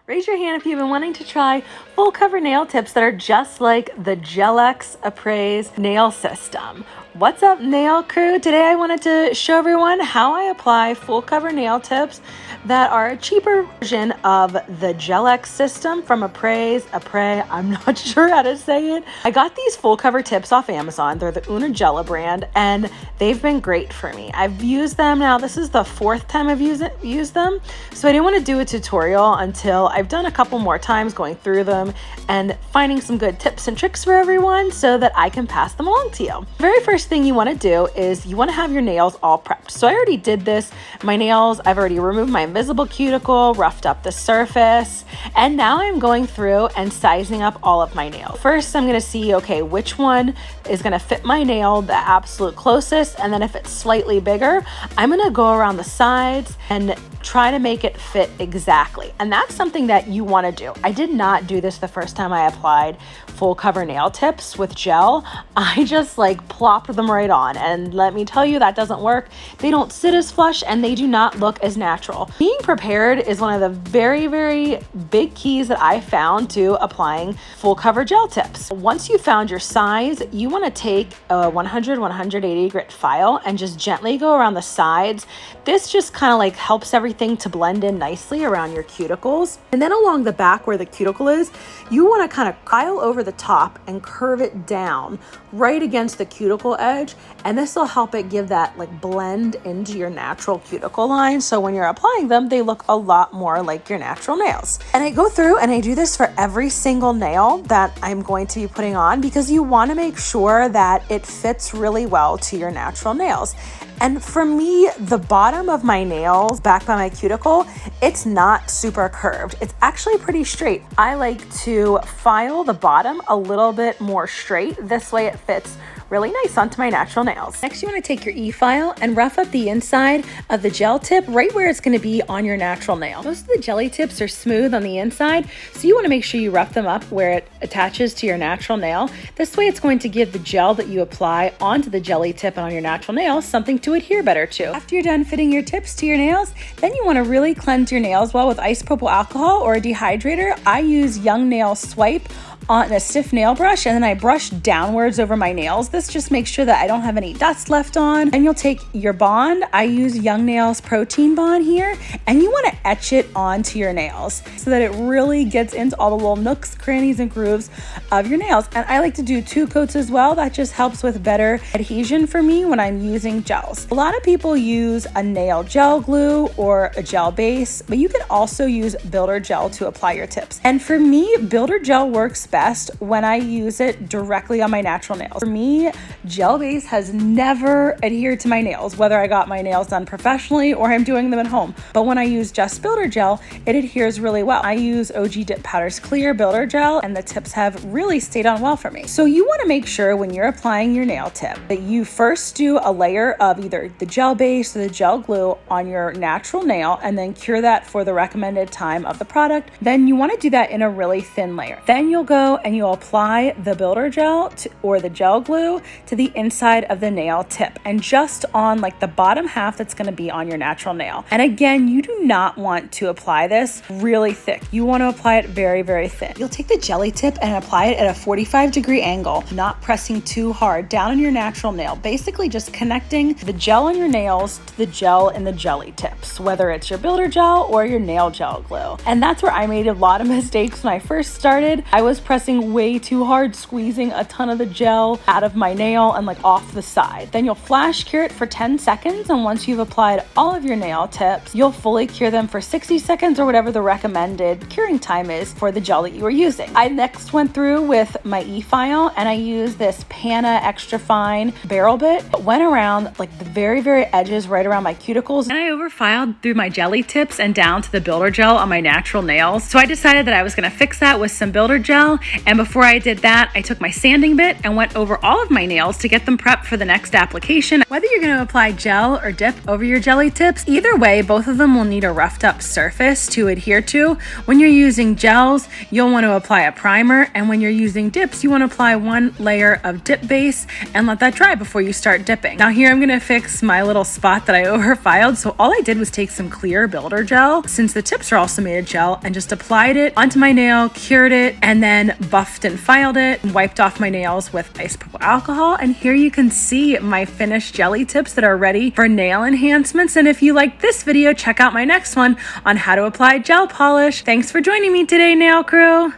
Raise your hand if you've been wanting to try full cover nail tips that are just like the Gella Appraise nail system. What's up, nail crew? Today I wanted to show everyone how I apply full cover nail tips that are a cheaper version of the Gella system from Appraise, I'm not sure how to say it. I got these full cover tips off Amazon. They're the Una Gella brand and they've been great for me. I've used them now. This is the fourth time I've used them. So I didn't want to do a tutorial until I've done a couple more times going through them and finding some good tips and tricks for everyone so that I can pass them along to you. The very first thing you want to do is you want to have your nails all prepped. So I already did this. My nails, I've already removed my invisible cuticle, roughed up the surface, and now I'm going through and sizing up all of my nails. First, I'm going to see, okay, which one is going to fit my nail the absolute closest, and then if it's slightly bigger, I'm going to go around the sides and try to make it fit exactly. And that's something that you want to do. I did not do this the first time I applied full cover nail tips with gel. I just like plopped them right on, and let me tell you, that doesn't work. They don't sit as flush and they do not look as natural. Being prepared is one of the very, very big keys that I found to applying full cover gel tips. Once you found your size, you want to take a 180 grit file and just gently go around the sides. This just kind of like helps everything to blend in nicely around your cuticles. And then along the back where the cuticle is, you want to kind of file over the top and curve it down right against the cuticle edge. And this will help it give that like blend into your natural cuticle line. So when you're applying them, they look a lot more like your natural nails. And I go through and I do this for every single nail that I'm going to be putting on, because you want to make sure that it fits really well to your natural nails. And for me, the bottom of my nails back by my cuticle, it's not super curved. It's actually pretty straight. I like to file the bottom a little bit more straight. This way it fits really nice onto my natural nails. Next, you want to take your e-file and rough up the inside of the gel tip right where it's going to be on your natural nail. Most of the jelly tips are smooth on the inside, so you want to make sure you rough them up where it attaches to your natural nail. This way it's going to give the gel that you apply onto the jelly tip and on your natural nails something to adhere better to. After you're done fitting your tips to your nails, then you want to really cleanse your nails well with isopropyl alcohol or a dehydrator. I use Young Nail Swipe on a stiff nail brush, and then I brush downwards over my nails. This just makes sure that I don't have any dust left on. And you'll take your bond. I use Young Nails Protein Bond here, and you want to etch it onto your nails so that it really gets into all the little nooks, crannies, and grooves of your nails. And I like to do 2 coats as well. That just helps with better adhesion for me when I'm using gels. A lot of people use a nail gel glue or a gel base, but you can also use builder gel to apply your tips. And for me, builder gel works best when I use it directly on my natural nails. For me, gel base has never adhered to my nails, whether I got my nails done professionally or I'm doing them at home. But when I use just builder gel, it adheres really well. I use OG Dip Powder's Clear Builder Gel, and the tips have really stayed on well for me. So you want to make sure when you're applying your nail tip that you first do a layer of either the gel base or the gel glue on your natural nail, and then cure that for the recommended time of the product. Then you want to do that in a really thin layer. Then you'll go and you'll apply the builder gel or the gel glue to the inside of the nail tip, and just on like the bottom half that's going to be on your natural nail. And again, you do not want to apply this really thick. You want to apply it very, very thin. You'll take the jelly tip and apply it at a 45-degree angle, not pressing too hard down on your natural nail, basically just connecting the gel on your nails to the gel in the jelly tips, whether it's your builder gel or your nail gel glue. And that's where I made a lot of mistakes when I first started. I was pressing way too hard, squeezing a ton of the gel out of my nail and like off the side. Then you'll flash cure it for 10 seconds, and once you've applied all of your nail tips, you'll fully cure them for 60 seconds or whatever the recommended curing time is for the gel that you were using. I next went through with my e-file and I used this Pana extra fine barrel bit, went around like the very, very edges right around my cuticles, and I overfiled through my jelly tips and down to the builder gel on my natural nails. So I decided that I was going to fix that with some builder gel nail. And before I did that, I took my sanding bit and went over all of my nails to get them prepped for the next application. Whether you're going to apply gel or dip over your jelly tips, either way, both of them will need a roughed up surface to adhere to. When you're using gels, you'll want to apply a primer, and when you're using dips, you want to apply one layer of dip base and let that dry before you start dipping. Now here I'm going to fix my little spot that I overfiled. So all I did was take some clear builder gel, since the tips are also made of gel, and just applied it onto my nail, cured it, and then buffed and filed it, and wiped off my nails with isopropyl alcohol. And here you can see my finished jelly tips that are ready for nail enhancements. And if you like this video, check out my next one on how to apply gel polish. Thanks for joining me today, nail crew.